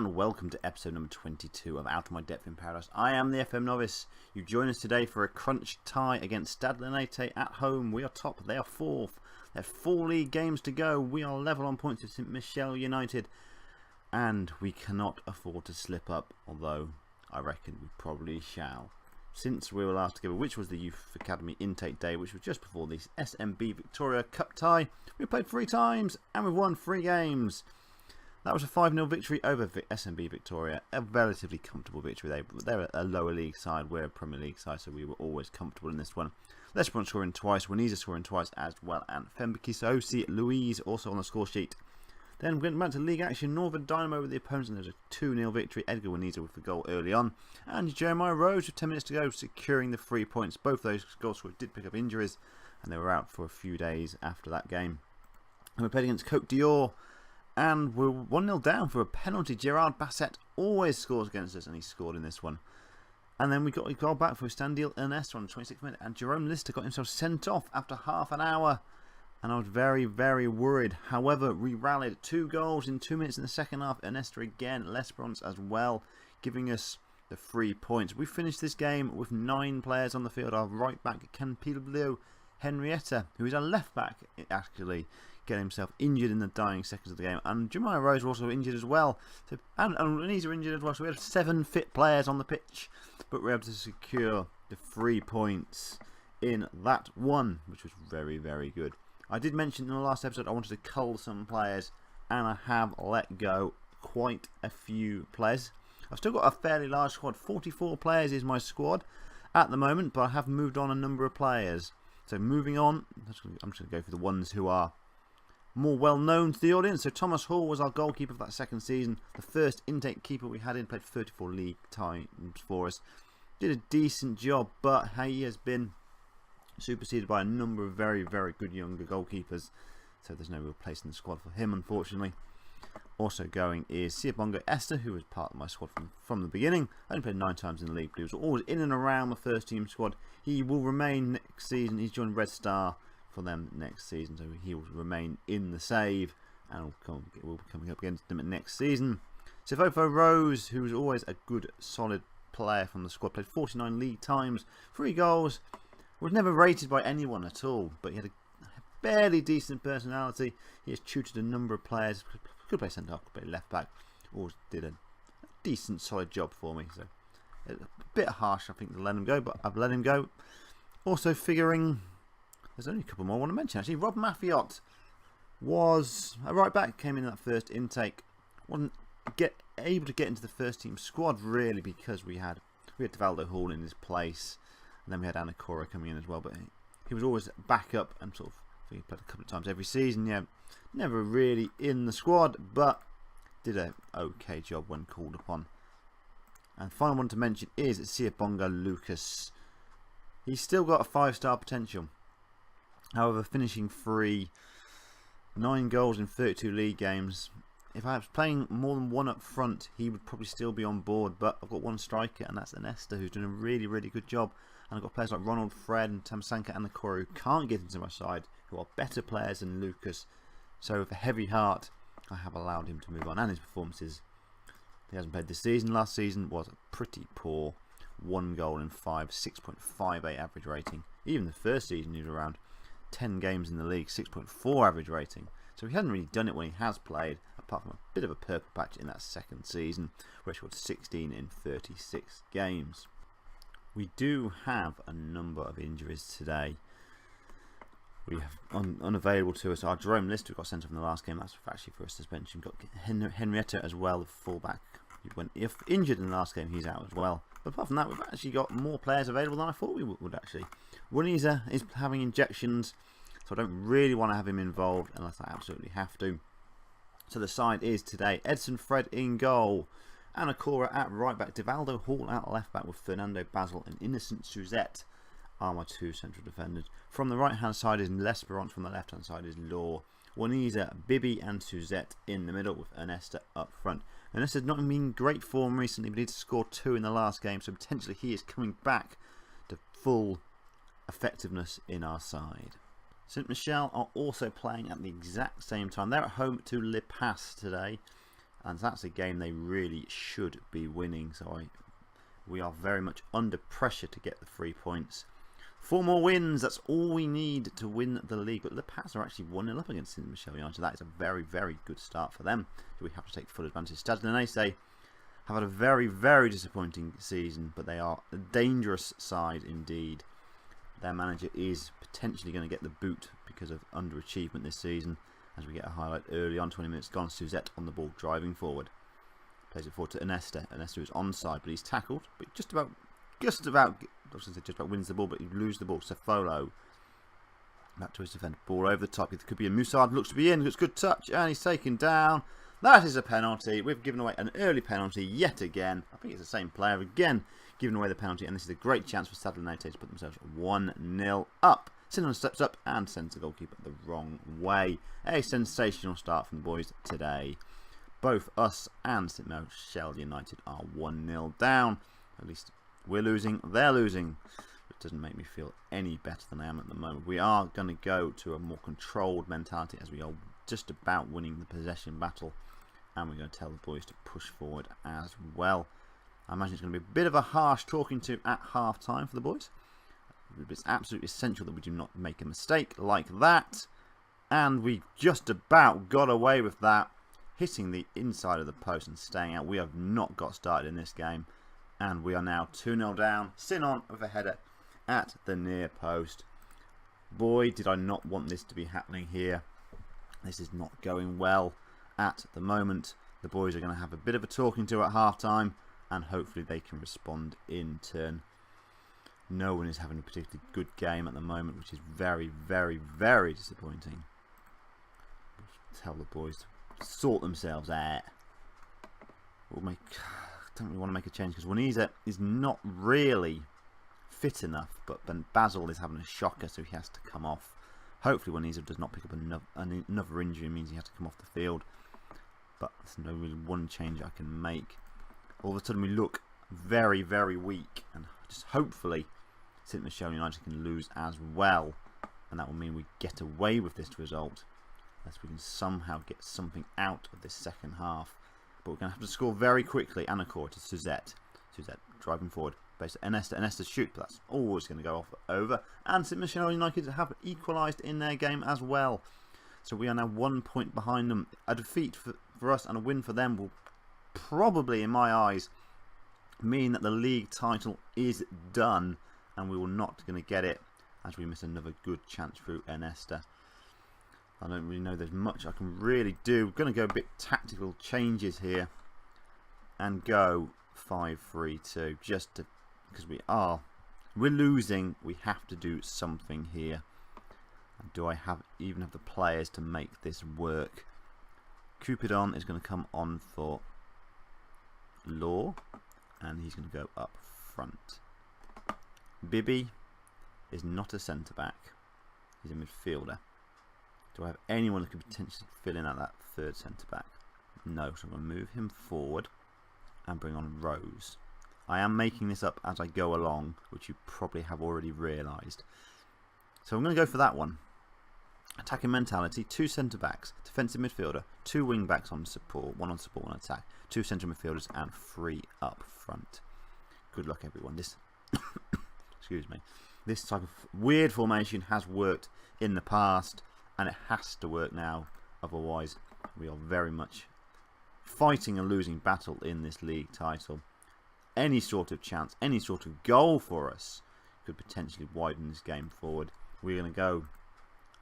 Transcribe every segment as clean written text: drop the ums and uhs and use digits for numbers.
and welcome to episode number 22 of Out of My Depth in Paradise. I am the FM Novice. You join us today for a crunch tie against Stade Linite at home. We are top, they are fourth. There's 4 league games to go. We are level on points with St Michel United, and we cannot afford to slip up, although I reckon we probably shall. Since we were last together, which was the Youth Academy intake day, which was just before the SMB Victoria Cup tie, we played 3 times and we've won 3 games. That was a 5-0 victory over SMB Victoria, a relatively comfortable victory. They're a lower league side, we're a Premier League side, so we were always comfortable in this one. Lesbron scoring twice, Waniza scoring twice as well, and Fembakisa Louise also on the score sheet. Then we went back to league action. Northern Dynamo with the opponents, and there's a 2-0 victory. Edgar Waniza with the goal early on, and Jeremiah Rose with 10 minutes to go, securing the 3 points. Both those goal scorers did pick up injuries, and they were out for a few days after that game. And we played against Côte d'Or, and we're 1-0 down for a penalty. Gerard Bassett always scores against us, and he scored in this one. And then we got a goal back for Stade Linite on the 26th minute, and Jerome Lister got himself sent off after half an hour. And I was very, very worried. However, we rallied 2 goals in 2 minutes in the second half. Ernesta again, Lesperance as well, giving us the 3 points. We finished this game with 9 players on the field. Our right back, Campilio Henrietta, who is our left back, actually get himself injured in the dying seconds of the game, and Jeremiah Rose was also injured as well, so, and he's injured as well, so we had 7 fit players on the pitch, but we were able to secure the 3 points in that one, which was very, very good. I did mention in the last episode I wanted to cull some players, and I have let go quite a few players. I've still got a fairly large squad. 44 players is my squad at the moment, but I have moved on a number of players. So moving on, I'm just going to go for the ones who are more well known to the audience. So Thomas Hall was our goalkeeper for that second season. The first intake keeper we had in, played 34 league times for us. Did a decent job, but he has been superseded by a number of very, very good younger goalkeepers. So there's no real place in the squad for him, unfortunately. Also going is Siabonga Esther, who was part of my squad from the beginning. I only played 9 times in the league, but he was always in and around the first team squad. He will remain next season. He's joined Red Star for them next season, so he will remain in the save, and we'll be coming up against them next season. Sifofo Rose, who was always a good, solid player from the squad, played 49 league times, 3 goals, was never rated by anyone at all, but he had a barely decent personality. He has tutored a number of players, could play centre half, could play left back, always did a decent, solid job for me. So a bit harsh, I think, to let him go, but I've let him go. Also figuring, there's only a couple more I want to mention actually. Rob Maffiott was a right back, came in that first intake, wasn't able to get into the first team squad really because we had Devaldo Hall in his place, and then we had Anna Cora coming in as well, but he was always back up and sort of, I think he played a couple of times every season. Yeah, never really in the squad, but did a okay job when called upon. And the final one to mention is Siabonga Lucas. He's still got a 5-star potential. However, finishing 3, 9 goals in 32 league games. If I was playing more than one up front, he would probably still be on board. But I've got one striker, and that's Ernesta, who's doing a really, really good job. And I've got players like Ronald, Fred, and Tamsanka and Nakora who can't get into my side, who are better players than Lucas. So with a heavy heart, I have allowed him to move on. And his performances, he hasn't played this season. Last season was pretty poor. 1 goal in 5, 6.58 average rating. Even the first season, he was around 10 games in the league, 6.4 average rating. So he hasn't really done it when he has played, apart from a bit of a purple patch in that second season, where he scored 16 in 36 games. We do have a number of injuries today. We have unavailable to us. Our Jerome Lister got sent off in the last game. That's actually for a suspension. We've got Henrietta as well, the fullback. If injured in the last game, he's out as well. But apart from that, we've actually got more players available than I thought we would actually. Waniza is having injections, so I don't really want to have him involved unless I absolutely have to. So the side is today Edson Fred in goal, Anna Cora at right back, Devaldo Hall at left back with Fernando Basil and Innocent Suzette are my 2 central defenders. From the right hand side is L'Esperance, from the left hand side is Law. Waniza, Bibi and Suzette in the middle with Ernesta up front. Ernesta's not been in great form recently, but he did score 2 in the last game, so potentially he is coming back to full effectiveness in our side. St Michel are also playing at the exact same time. They're at home to Le Pas today, and that's a game they really should be winning. So we are very much under pressure to get the 3 points. 4 more wins, that's all we need to win the league. But the Pats are actually 1-0 up against St Michel United. That is a very, very good start for them. So we have to take full advantage. Stade Linite have had a very, very disappointing season, but they are a dangerous side indeed. Their manager is potentially going to get the boot because of underachievement this season. As we get a highlight early on, 20 minutes gone, Suzette on the ball, driving forward. Plays it forward to Aneste. Aneste is onside, but he's tackled. But just about wins the ball, but he loses the ball. Sefolo back to his defender. Ball over the top. It could be a Moussard. Looks to be in. It's good touch, and he's taken down. That is a penalty. We've given away an early penalty yet again. I think it's the same player again giving away the penalty, and this is a great chance for Stade Linite to put themselves 1-0 up. Sinon steps up and sends the goalkeeper the wrong way. A sensational start from the boys today. Both us and St Michel United are 1-0 down. At least we're losing, they're losing. It doesn't make me feel any better than I am at the moment. We are going to go to a more controlled mentality as we are just about winning the possession battle. And we're going to tell the boys to push forward as well. I imagine it's going to be a bit of a harsh talking to at half time for the boys. It's absolutely essential that we do not make a mistake like that. And we just about got away with that. Hitting the inside of the post and staying out. We have not got started in this game. And we are now 2-0 down. Sinon with a header at the near post. Boy, did I not want this to be happening here. This is not going well at the moment. The boys are going to have a bit of a talking to at half time. And hopefully they can respond in turn. No one is having a particularly good game at the moment, which is very, very, very disappointing. Tell the boys to sort themselves out. Don't really want to make a change because Waniza is not really fit enough, but Basil is having a shocker, so he has to come off. Hopefully Waniza does not pick up another injury, means he has to come off the field. But there's no really one change I can make. All of a sudden we look very, very weak, and just hopefully St Michel United can lose as well, and that will mean we get away with this result, unless we can somehow get something out of this second half. But we're going to have to score very quickly. And of course, it's Suzette. Suzette driving forward. Based on Aneste. Aneste shoot, but that's always going to go off over. And St Michel United have equalised in their game as well. So we are now 1 point behind them. A defeat for us and a win for them will probably, in my eyes, mean that the league title is done. And we will not going to get it as we miss another good chance through Aneste. I don't really know there's much I can really do. We're going to go a bit tactical changes here and go 5-3-2 just because we're losing. We have to do something here. And do I even have the players to make this work? Cupidon is going to come on for Law, and he's going to go up front. Bibi is not a centre back. He's a midfielder. Do I have anyone who could potentially fill in at that third centre back? No, so I'm going to move him forward and bring on Rose. I am making this up as I go along, which you probably have already realised. So I'm going to go for that one. Attacking mentality, 2 centre backs, defensive midfielder, 2 wing backs on support, 1 on support, 1 attack, 2 centre midfielders, and 3 up front. Good luck, everyone. Excuse me. This type of weird formation has worked in the past. And it has to work now, otherwise we are very much fighting a losing battle in this league title. Any sort of chance, any sort of goal for us could potentially widen this game forward. We're going to go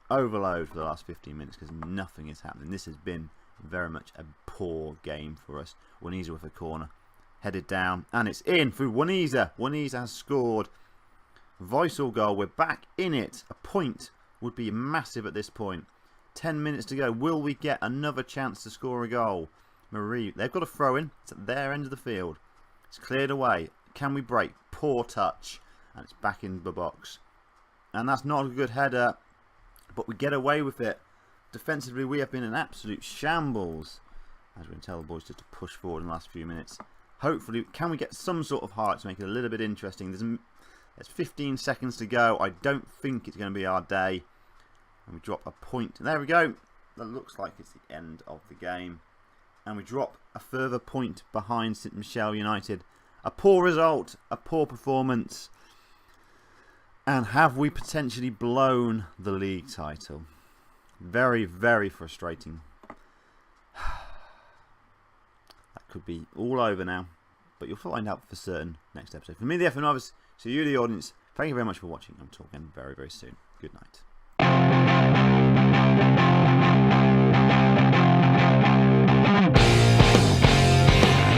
overload for the last 15 minutes because nothing is happening. This has been very much a poor game for us. Waniza with a corner, headed down, and it's in through Waniza. Waniza has scored. Vital goal, we're back in it. A point would be massive at this point. 10 minutes to go. Will we get another chance to score a goal? Marie, they've got a throw in. It's at their end of the field. It's cleared away. Can we break? Poor touch. And it's back in the box. And that's not a good header. But we get away with it. Defensively, we have been in absolute shambles. As we're going to tell the boys just to push forward in the last few minutes. Hopefully, can we get some sort of highlight to make it a little bit interesting? There's 15 seconds to go. I don't think it's going to be our day. And we drop a point. There we go. That looks like it's the end of the game. And we drop a further point behind St Michel United. A poor result, a poor performance. And have we potentially blown the league title? Very, very frustrating. That could be all over now. But you'll find out for certain next episode. For me, the FM Novice, so you, the audience, thank you very much for watching. I'm talking very, very soon. Good night.